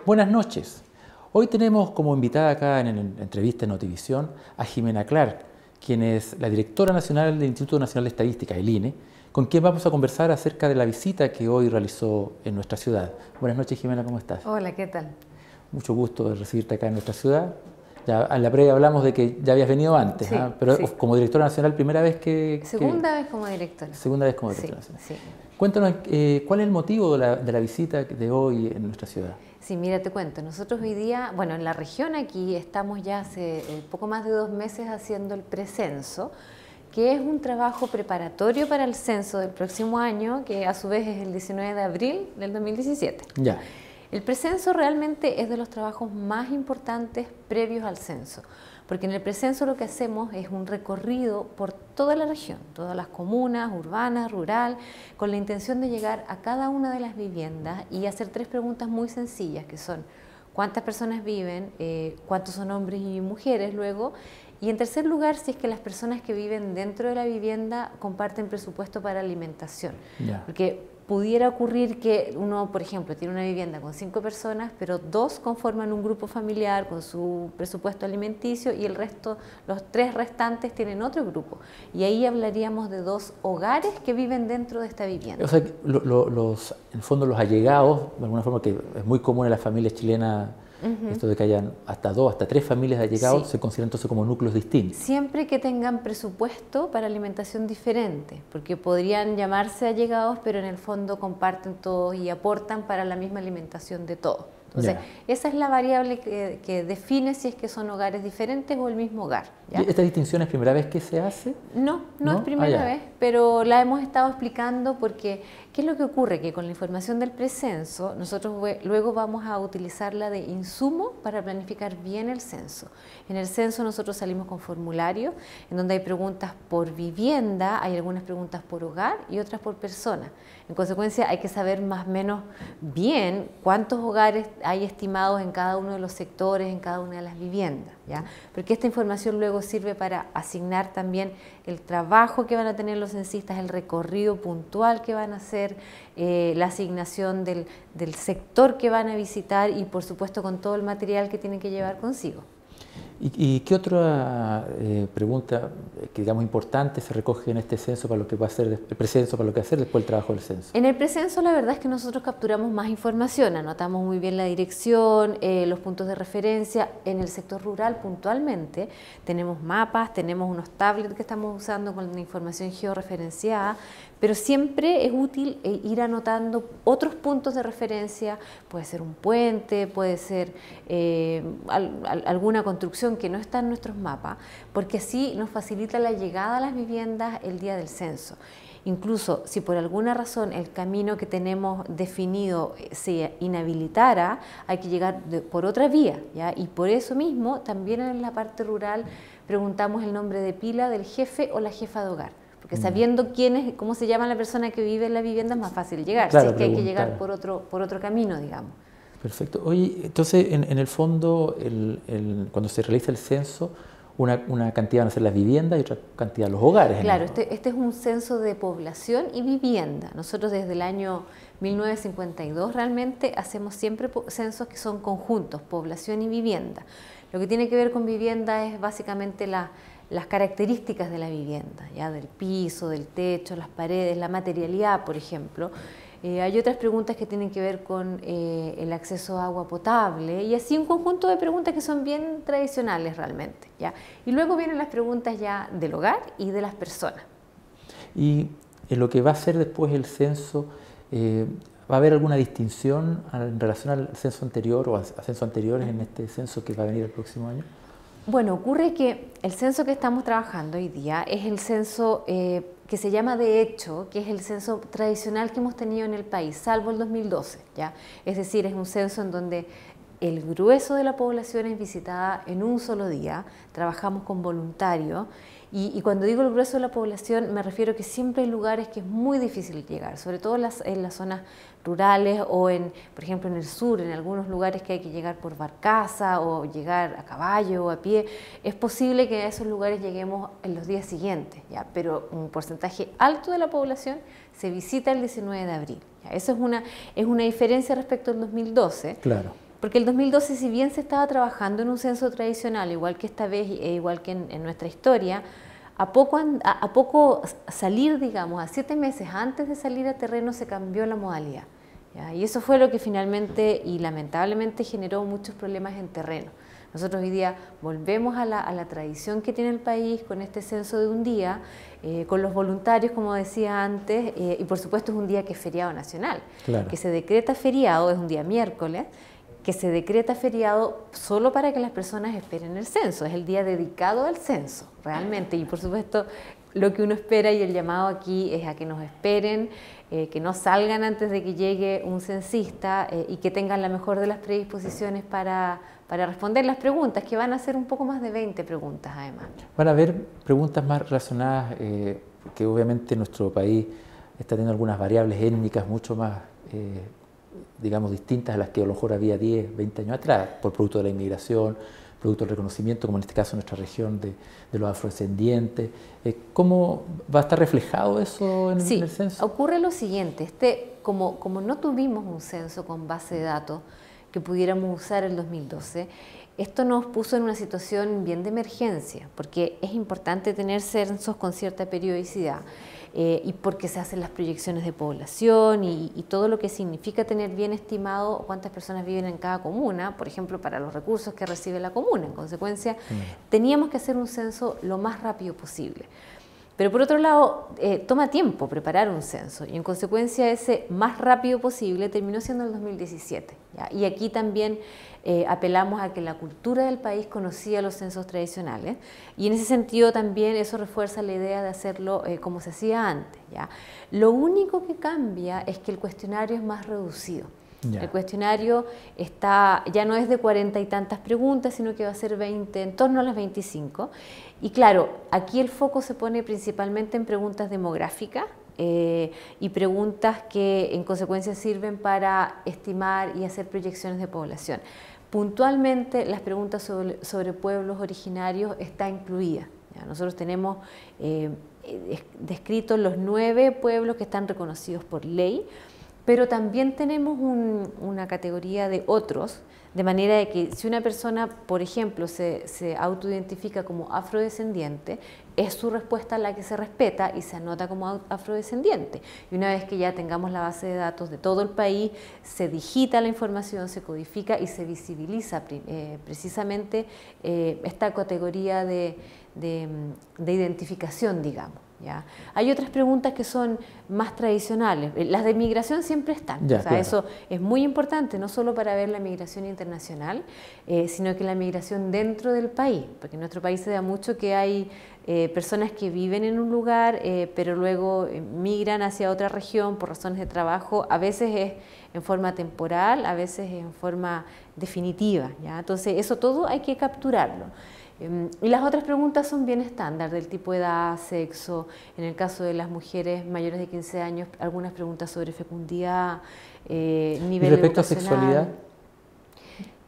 Buenas noches. Hoy tenemos como invitada acá en entrevista en Notivisión a Jimena Clark, quien es la directora nacional del Instituto Nacional de Estadística, el INE, con quien vamos a conversar acerca de la visita que hoy realizó en nuestra ciudad. Buenas noches, Jimena, ¿cómo estás? Hola, ¿qué tal? Mucho gusto de recibirte acá en nuestra ciudad. Ya en la previa hablamos de que ya habías venido antes, Sí, pero sí. como directora nacional, primera vez que... Segunda vez como directora. Segunda vez como directora Sí, nacional. sí. Cuéntanos, ¿cuál es el motivo de la visita de hoy en nuestra ciudad? Sí, mira, te cuento. Nosotros hoy día, bueno, en la región aquí estamos ya hace poco más de 2 meses haciendo el precenso, que es un trabajo preparatorio para el censo del próximo año, que a su vez es el 19 de abril del 2017. Ya. El precenso realmente es de los trabajos más importantes previos al censo, porque en el precenso lo que hacemos es un recorrido por toda la región, todas las comunas, urbanas, rural, con la intención de llegar a cada una de las viviendas y hacer 3 preguntas muy sencillas, que son cuántas personas viven, cuántos son hombres y mujeres luego, y en tercer lugar, si es que las personas que viven dentro de la vivienda comparten presupuesto para alimentación. Ya. Porque pudiera ocurrir que uno, por ejemplo, tiene una vivienda con 5 personas, pero 2 conforman un grupo familiar con su presupuesto alimenticio y el resto, los 3 restantes tienen otro grupo. Y ahí hablaríamos de 2 hogares que viven dentro de esta vivienda. O sea, en el fondo los allegados, de alguna forma que es muy común en las familias chilenas, esto de que hayan hasta 2, hasta 3 familias de allegados, Sí. se consideran entonces como núcleos distintos. Siempre que tengan presupuesto para alimentación diferente, porque podrían llamarse allegados, pero en el fondo comparten todos y aportan para la misma alimentación de todos. Entonces, esa es la variable que define si es que son hogares diferentes o el mismo hogar. ¿Ya? ¿Esta distinción es primera vez que se hace? No es primera vez, pero la hemos estado explicando porque ¿qué es lo que ocurre? Que con la información del precenso, nosotros luego vamos a utilizarla de insumo para planificar bien el censo. En el censo nosotros salimos con formularios en donde hay preguntas por vivienda, hay algunas preguntas por hogar y otras por persona. En consecuencia hay que saber más o menos bien cuántos hogares hay estimados en cada uno de los sectores, en cada una de las viviendas, ¿ya? Porque esta información luego sirve para asignar también el trabajo que van a tener los censistas, el recorrido puntual que van a hacer, la asignación del sector que van a visitar y por supuesto con todo el material que tienen que llevar consigo. ¿Y qué otra pregunta que digamos importante se recoge en este censo para lo que va a ser el precenso, para lo que va a hacer después el trabajo del censo? En el precenso la verdad es que nosotros capturamos más información, anotamos muy bien la dirección, los puntos de referencia. En el sector rural puntualmente tenemos mapas, tenemos unos tablets que estamos usando con la información georreferenciada, pero siempre es útil ir anotando otros puntos de referencia, puede ser un puente, puede ser alguna construcción que no está en nuestros mapas, porque así nos facilita la llegada a las viviendas el día del censo. Incluso si por alguna razón el camino que tenemos definido se inhabilitara, hay que llegar por otra vía, ¿ya? Y por eso mismo también en la parte rural preguntamos el nombre de pila del jefe o la jefa de hogar. Porque sabiendo quién es, cómo se llama la persona que vive en la vivienda es más fácil llegar, Claro, si es que hay que llegar por otro camino, digamos. Perfecto. Oye, entonces en el fondo, cuando se realiza el censo, una cantidad van a ser las viviendas y otra cantidad los hogares. Claro, este es un censo de población y vivienda. Nosotros desde el año 1952 realmente hacemos siempre censos que son conjuntos, población y vivienda. Lo que tiene que ver con vivienda es básicamente las características de la vivienda, ¿ya? Del piso, del techo, las paredes, la materialidad, por ejemplo. Hay otras preguntas que tienen que ver con el acceso a agua potable y así un conjunto de preguntas que son bien tradicionales realmente, ¿ya? Y luego vienen las preguntas ya del hogar y de las personas. Y en lo que va a ser después el censo, ¿va a haber alguna distinción en relación al censo anterior o a censos anteriores en este censo que va a venir el próximo año? Bueno, ocurre que el censo que estamos trabajando hoy día es el censo que se llama de hecho, que es el censo tradicional que hemos tenido en el país, salvo el 2012, ¿ya? Es decir, es un censo en donde el grueso de la población es visitada en un solo día, trabajamos con voluntarios y cuando digo el grueso de la población me refiero que siempre hay lugares que es muy difícil llegar, sobre todo en las zonas rurales o por ejemplo en el sur, en algunos lugares que hay que llegar por barcaza o llegar a caballo o a pie, es posible que a esos lugares lleguemos en los días siguientes, ¿ya? Pero un porcentaje alto de la población se visita el 19 de abril. ¿Ya? Eso es una diferencia respecto al 2012. Claro. Porque el 2012, si bien se estaba trabajando en un censo tradicional, igual que esta vez, igual que en nuestra historia, a poco salir, digamos, a 7 meses antes de salir a terreno se cambió la modalidad, ¿ya? Y eso fue lo que finalmente y lamentablemente generó muchos problemas en terreno. Nosotros hoy día volvemos a la tradición que tiene el país con este censo de un día, con los voluntarios, como decía antes, y por supuesto es un día que es feriado nacional, Claro. que se decreta feriado, es un día miércoles, que se decreta feriado solo para que las personas esperen el censo, es el día dedicado al censo, realmente, y por supuesto lo que uno espera y el llamado aquí es a que nos esperen, que no salgan antes de que llegue un censista y que tengan la mejor de las predisposiciones para responder las preguntas, que van a ser un poco más de 20 preguntas además. Van a haber preguntas más relacionadas, porque obviamente nuestro país está teniendo algunas variables étnicas mucho más digamos, distintas a las que a lo mejor había 10, 20 años atrás, por producto de la inmigración, producto del reconocimiento, como en este caso en nuestra región de los afrodescendientes. ¿Cómo va a estar reflejado eso en el censo? Sí, ocurre lo siguiente, como no tuvimos un censo con base de datos que pudiéramos usar el 2012, esto nos puso en una situación bien de emergencia, porque es importante tener censos con cierta periodicidad, y porque se hacen las proyecciones de población y todo lo que significa tener bien estimado cuántas personas viven en cada comuna, por ejemplo, para los recursos que recibe la comuna. En consecuencia, teníamos que hacer un censo lo más rápido posible. Pero por otro lado, toma tiempo preparar un censo y en consecuencia ese más rápido posible terminó siendo el 2017. ¿ya? Y aquí también apelamos a que la cultura del país conocía los censos tradicionales y en ese sentido también eso refuerza la idea de hacerlo como se hacía antes. ¿ya? Lo único que cambia es que el cuestionario es más reducido. Ya. El cuestionario ya no es de 40 y tantas preguntas, sino que va a ser 20, en torno a las 25. Y claro, aquí el foco se pone principalmente en preguntas demográficas y preguntas que en consecuencia sirven para estimar y hacer proyecciones de población. Puntualmente, las preguntas sobre pueblos originarios está incluida. ¿ya? Nosotros tenemos descritos los 9 pueblos que están reconocidos por ley, pero también tenemos una categoría de otros, de manera de que si una persona, por ejemplo, se autoidentifica como afrodescendiente, es su respuesta la que se respeta y se anota como afrodescendiente. Y una vez que ya tengamos la base de datos de todo el país, se digita la información, se codifica y se visibiliza precisamente esta categoría de identificación, digamos. ¿ya? Hay otras preguntas que son más tradicionales. Las de migración siempre están. Ya, o sea, claro. Eso es muy importante, no solo para ver la migración internacional, sino que la migración dentro del país, porque en nuestro país se da mucho que hay personas que viven en un lugar, pero luego migran hacia otra región por razones de trabajo, a veces es en forma temporal, a veces es en forma definitiva. ¿ya? Entonces, eso todo hay que capturarlo. Y las otras preguntas son bien estándar, del tipo de edad, sexo, en el caso de las mujeres mayores de 15 años, algunas preguntas sobre fecundidad, nivel ¿Y respecto a educacional. sexualidad?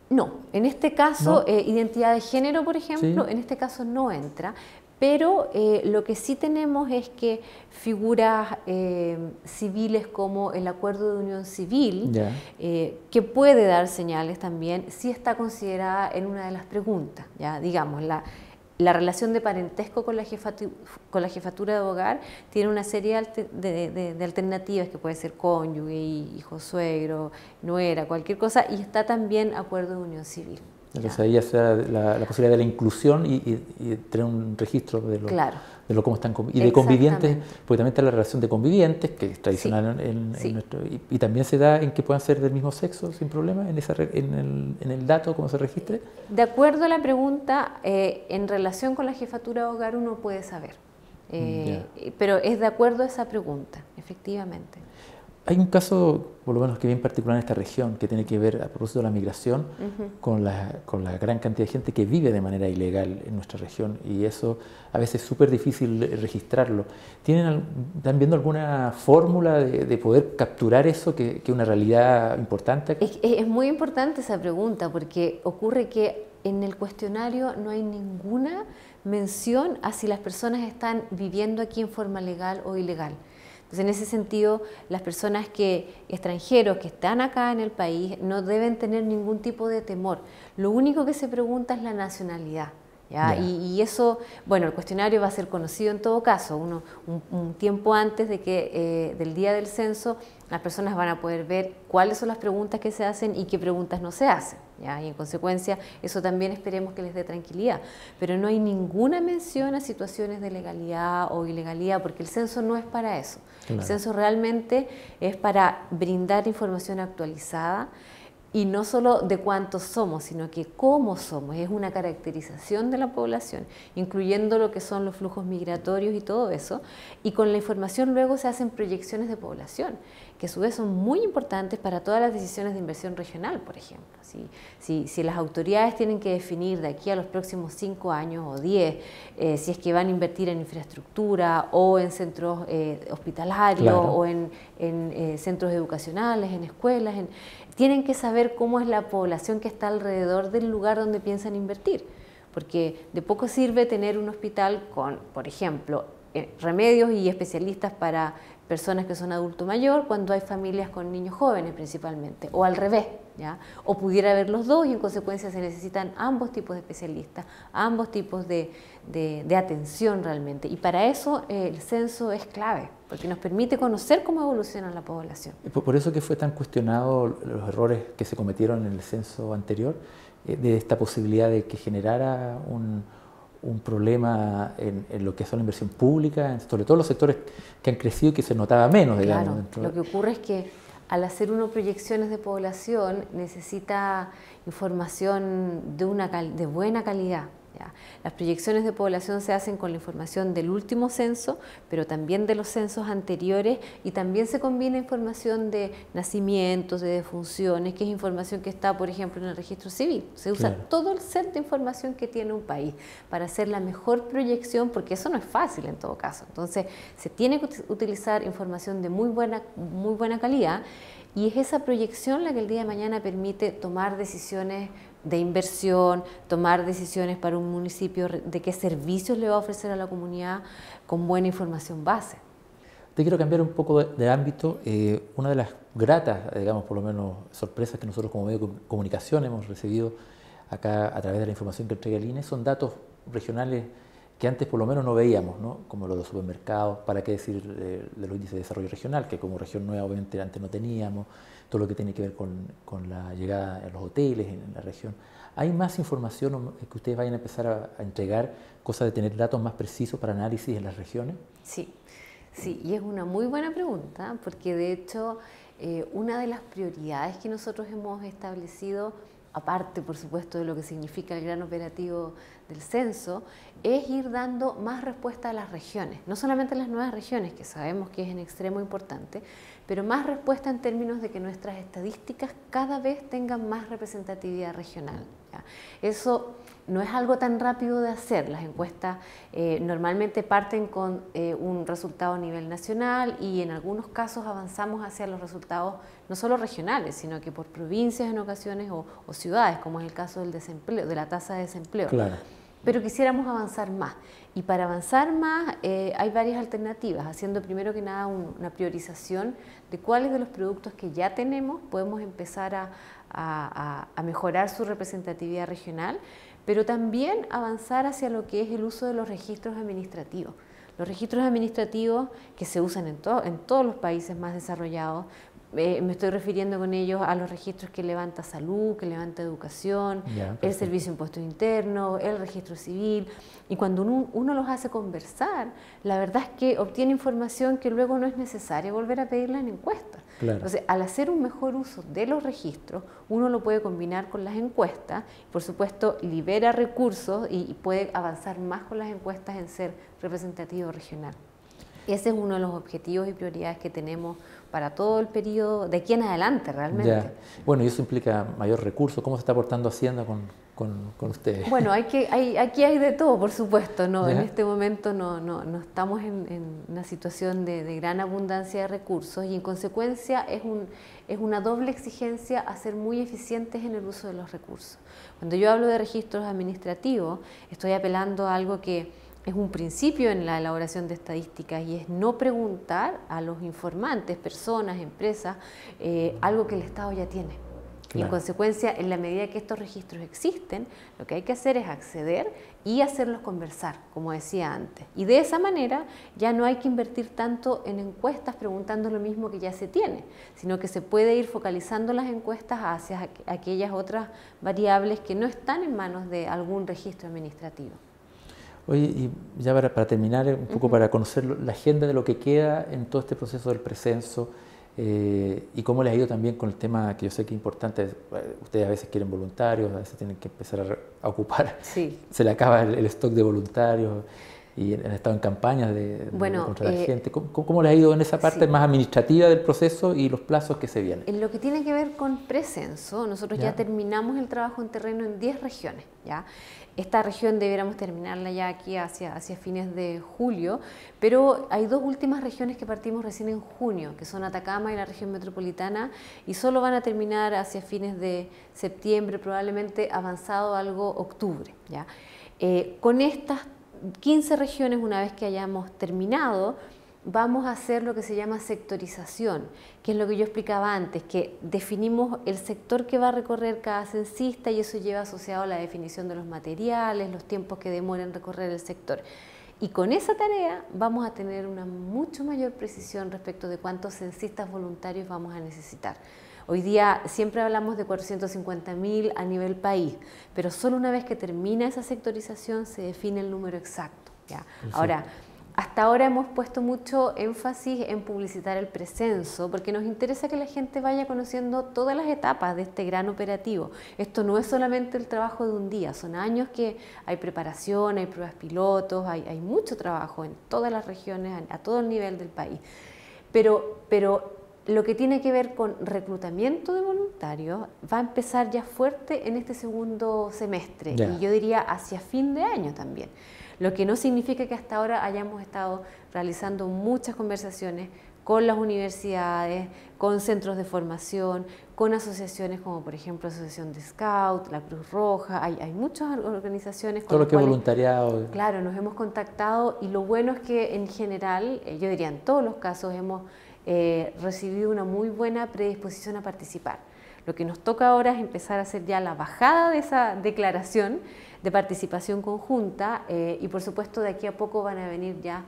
No, en este caso, ¿No? Identidad de género, por ejemplo, Sí. en este caso no entra, pero lo que sí tenemos es que figuras civiles como el acuerdo de unión civil, Ya. que puede dar señales también, sí está considerada en una de las preguntas, ¿ya? Digamos, la relación de parentesco con la jefatura de hogar tiene una serie de alternativas que puede ser cónyuge, hijo, suegro, nuera, cualquier cosa, y está también acuerdo de unión civil. Entonces ahí ya se da la posibilidad de la inclusión y tener un registro de lo, Claro. de lo cómo están y de convivientes, porque también está la relación de convivientes, que es tradicional en nuestro, y también se da en que puedan ser del mismo sexo sin problema en el dato, cómo se registre. De acuerdo a la pregunta, en relación con la jefatura de hogar uno puede saber, pero es de acuerdo a esa pregunta, efectivamente. Hay un caso, por lo menos que bien particular en esta región, que tiene que ver, a propósito de la migración, con la gran cantidad de gente que vive de manera ilegal en nuestra región, y eso a veces es súper difícil registrarlo. ¿Están viendo alguna fórmula de poder capturar eso, que es una realidad importante? Es muy importante esa pregunta, porque ocurre que en el cuestionario no hay ninguna mención a si las personas están viviendo aquí en forma legal o ilegal. Entonces, en ese sentido, las personas extranjeros que están acá en el país no deben tener ningún tipo de temor. Lo único que se pregunta es la nacionalidad. ¿Ya? Y eso, bueno, el cuestionario va a ser conocido en todo caso, un tiempo antes del día del censo, las personas van a poder ver cuáles son las preguntas que se hacen y qué preguntas no se hacen, ¿ya? Y en consecuencia eso también esperemos que les dé tranquilidad, pero no hay ninguna mención a situaciones de legalidad o ilegalidad, porque el censo no es para eso. Claro. El censo realmente es para brindar información actualizada, y no solo de cuántos somos, sino que cómo somos. Es una caracterización de la población, incluyendo lo que son los flujos migratorios y todo eso. Y con la información luego se hacen proyecciones de población, que a su vez son muy importantes para todas las decisiones de inversión regional, por ejemplo. Si las autoridades tienen que definir de aquí a los próximos 5 años o 10, si es que van a invertir en infraestructura o en centros hospitalarios, claro, o en centros educacionales, en escuelas, tienen que saber cómo es la población que está alrededor del lugar donde piensan invertir, porque de poco sirve tener un hospital con, por ejemplo, remedios y especialistas para personas que son adulto mayor cuando hay familias con niños jóvenes principalmente, o al revés, ¿ya? O pudiera haber los dos y en consecuencia se necesitan ambos tipos de especialistas, ambos tipos de atención realmente. Y para eso el censo es clave, porque nos permite conocer cómo evoluciona la población. Por eso que fue tan cuestionado los errores que se cometieron en el censo anterior, de esta posibilidad de que generara un problema en lo que son la inversión pública, sobre todo los sectores que han crecido y que se notaba menos, digamos. Claro, lo que ocurre es que al hacer uno proyecciones de población necesita información de buena calidad. ¿Ya? Las proyecciones de población se hacen con la información del último censo, pero también de los censos anteriores, y también se combina información de nacimientos, de defunciones, que es información que está, por ejemplo, en el registro civil. Se usa todo el set de información que tiene un país para hacer la mejor proyección, porque eso no es fácil en todo caso. Entonces, se tiene que utilizar información de muy buena calidad, y es esa proyección la que el día de mañana permite tomar decisiones de inversión, tomar decisiones para un municipio de qué servicios le va a ofrecer a la comunidad con buena información base. Te quiero cambiar un poco de ámbito. Una de las gratas, digamos, por lo menos sorpresas que nosotros como medio de comunicación hemos recibido acá a través de la información que entrega el INE son datos regionales que antes por lo menos no veíamos, ¿no? Como los de supermercados, para qué decir de los índices de desarrollo regional, que como región nueva obviamente antes no teníamos, todo lo que tiene que ver con la llegada a los hoteles en la región. ¿Hay más información que ustedes vayan a empezar a entregar, cosa de tener datos más precisos para análisis en las regiones? Sí, y es una muy buena pregunta, porque de hecho una de las prioridades que nosotros hemos establecido, aparte por supuesto de lo que significa el gran operativo del censo, es ir dando más respuesta a las regiones, no solamente a las nuevas regiones, que sabemos que es en extremo importante, pero más respuesta en términos de que nuestras estadísticas cada vez tengan más representatividad regional, ¿ya? Eso no es algo tan rápido de hacer. Las encuestas normalmente parten con un resultado a nivel nacional, y en algunos casos avanzamos hacia los resultados no solo regionales, sino que por provincias en ocasiones o ciudades, como es el caso del desempleo, de la tasa de desempleo. Claro. Pero quisiéramos avanzar más. Y para avanzar más hay varias alternativas, haciendo primero que nada una priorización de cuáles de los productos que ya tenemos podemos empezar a mejorar su representatividad regional, pero también avanzar hacia lo que es el uso de los registros administrativos. Los registros administrativos que se usan en todos los países más desarrollados, me estoy refiriendo con ellos a los registros que levanta salud, que levanta educación, el servicio de impuestos internos, el registro civil, y cuando uno los hace conversar, la verdad es que obtiene información que luego no es necesario volver a pedirla en encuestas. Claro. Entonces, al hacer un mejor uso de los registros, uno lo puede combinar con las encuestas, por supuesto libera recursos y puede avanzar más con las encuestas en ser representativo regional. Ese es uno de los objetivos y prioridades que tenemos para todo el periodo de aquí en adelante realmente. Ya. Bueno, y eso implica mayor recurso. ¿Cómo se está aportando Hacienda con ustedes? Bueno, aquí hay de todo, por supuesto. No, en este momento no estamos en una situación de gran abundancia de recursos, y en consecuencia es una doble exigencia a ser muy eficientes en el uso de los recursos. Cuando yo hablo de registros administrativos, estoy apelando a algo que es un principio en la elaboración de estadísticas y es no preguntar a los informantes, personas, empresas, algo que el Estado ya tiene. Claro. Y en consecuencia, en la medida que estos registros existen, lo que hay que hacer es acceder y hacerlos conversar, como decía antes. Y de esa manera ya no hay que invertir tanto en encuestas preguntando lo mismo que ya se tiene, sino que se puede ir focalizando las encuestas hacia aquellas otras variables que no están en manos de algún registro administrativo. Oye, y ya para terminar, un poco para conocer la agenda de lo que queda en todo este proceso del precenso, y cómo les ha ido también con el tema que yo sé que es importante. Ustedes a veces quieren voluntarios, a veces tienen que empezar a ocupar, sí. Se le acaba el stock de voluntarios y han estado en campañas contra la gente. ¿Cómo les ha ido en esa parte más administrativa del proceso y los plazos que se vienen? En lo que tiene que ver con precenso, nosotros ya terminamos el trabajo en terreno en 10 regiones, ¿ya? Esta región debiéramos terminarla ya aquí hacia fines de julio, pero hay dos últimas regiones que partimos recién en junio, que son Atacama y la región metropolitana, y solo van a terminar hacia fines de septiembre, probablemente avanzado algo octubre, ¿ya? Con estas 15 regiones, una vez que hayamos terminado, vamos a hacer lo que se llama sectorización, que es lo que yo explicaba antes, que definimos el sector que va a recorrer cada censista y eso lleva asociado a la definición de los materiales, los tiempos que demora en recorrer el sector. Y con esa tarea vamos a tener una mucho mayor precisión respecto de cuántos censistas voluntarios vamos a necesitar. Hoy día siempre hablamos de 450.000 a nivel país, pero solo una vez que termina esa sectorización se define el número exacto, ¿ya? Ahora, hasta ahora hemos puesto mucho énfasis en publicitar el precenso porque nos interesa que la gente vaya conociendo todas las etapas de este gran operativo. Esto no es solamente el trabajo de un día, son años que hay preparación, hay pruebas pilotos, hay mucho trabajo en todas las regiones, a todo el nivel del país. Pero lo que tiene que ver con reclutamiento de voluntarios va a empezar ya fuerte en este segundo semestre y yo diría hacia fin de año también. Lo que no significa que hasta ahora hayamos estado realizando muchas conversaciones con las universidades, con centros de formación, con asociaciones como por ejemplo la Asociación de Scout, la Cruz Roja, hay muchas organizaciones con todo lo que es cuales, voluntariado. Claro, nos hemos contactado y lo bueno es que en general, yo diría en todos los casos, hemos recibido una muy buena predisposición a participar. Lo que nos toca ahora es empezar a hacer ya la bajada de esa declaración de participación conjunta y por supuesto de aquí a poco van a venir ya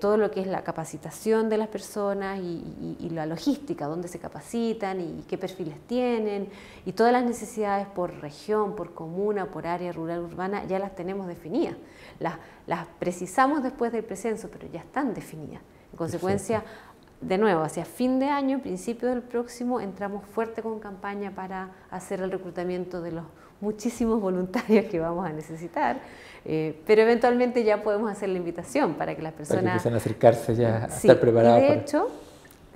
todo lo que es la capacitación de las personas y la logística, dónde se capacitan y qué perfiles tienen y todas las necesidades por región, por comuna, por área rural, urbana, ya las tenemos definidas. Las precisamos después del precenso, pero ya están definidas. En consecuencia, de nuevo, hacia fin de año, principio del próximo, entramos fuerte con campaña para hacer el reclutamiento de los muchísimos voluntarios que vamos a necesitar, pero eventualmente ya podemos hacer la invitación para que las personas... Para que empiecen a acercarse ya, a estar preparados. Y de hecho,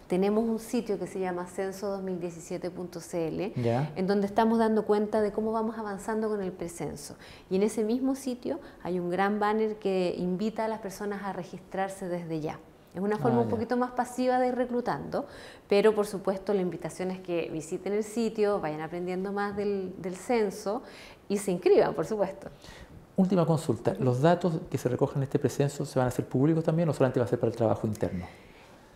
tenemos un sitio que se llama censo2017.cl, en donde estamos dando cuenta de cómo vamos avanzando con el precenso. Y en ese mismo sitio hay un gran banner que invita a las personas a registrarse desde ya. Es una forma un poquito más pasiva de ir reclutando, pero por supuesto la invitación es que visiten el sitio, vayan aprendiendo más del censo y se inscriban, por supuesto. Última consulta, ¿los datos que se recogen en este precenso se van a hacer públicos también o solamente va a ser para el trabajo interno?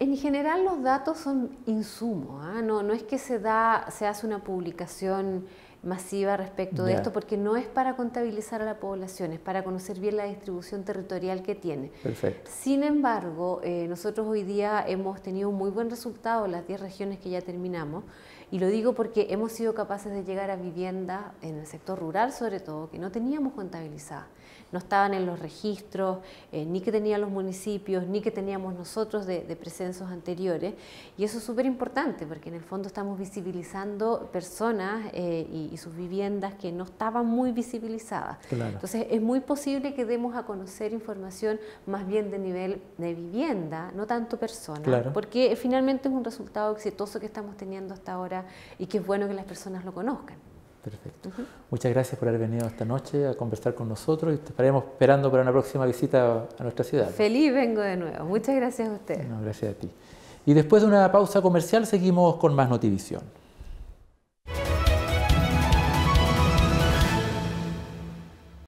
En general los datos son insumos, ¿eh? No es que se hace una publicación masiva respecto de esto, porque no es para contabilizar a la población, es para conocer bien la distribución territorial que tiene. Perfecto. Sin embargo, nosotros hoy día hemos tenido un muy buen resultado en las 10 regiones que ya terminamos, y lo digo porque hemos sido capaces de llegar a viviendas en el sector rural sobre todo, que no teníamos contabilizadas. No estaban en los registros, ni que tenían los municipios, ni que teníamos nosotros de precensos anteriores. Y eso es súper importante porque en el fondo estamos visibilizando personas y sus viviendas que no estaban muy visibilizadas. Claro. Entonces es muy posible que demos a conocer información más bien de nivel de vivienda, no tanto persona, claro, porque finalmente es un resultado exitoso que estamos teniendo hasta ahora y que es bueno que las personas lo conozcan. Perfecto. Muchas gracias por haber venido esta noche a conversar con nosotros y te estaremos esperando para una próxima visita a nuestra ciudad. Feliz vengo de nuevo. Muchas gracias a ustedes. No, gracias a ti. Y después de una pausa comercial seguimos con más Notivisión.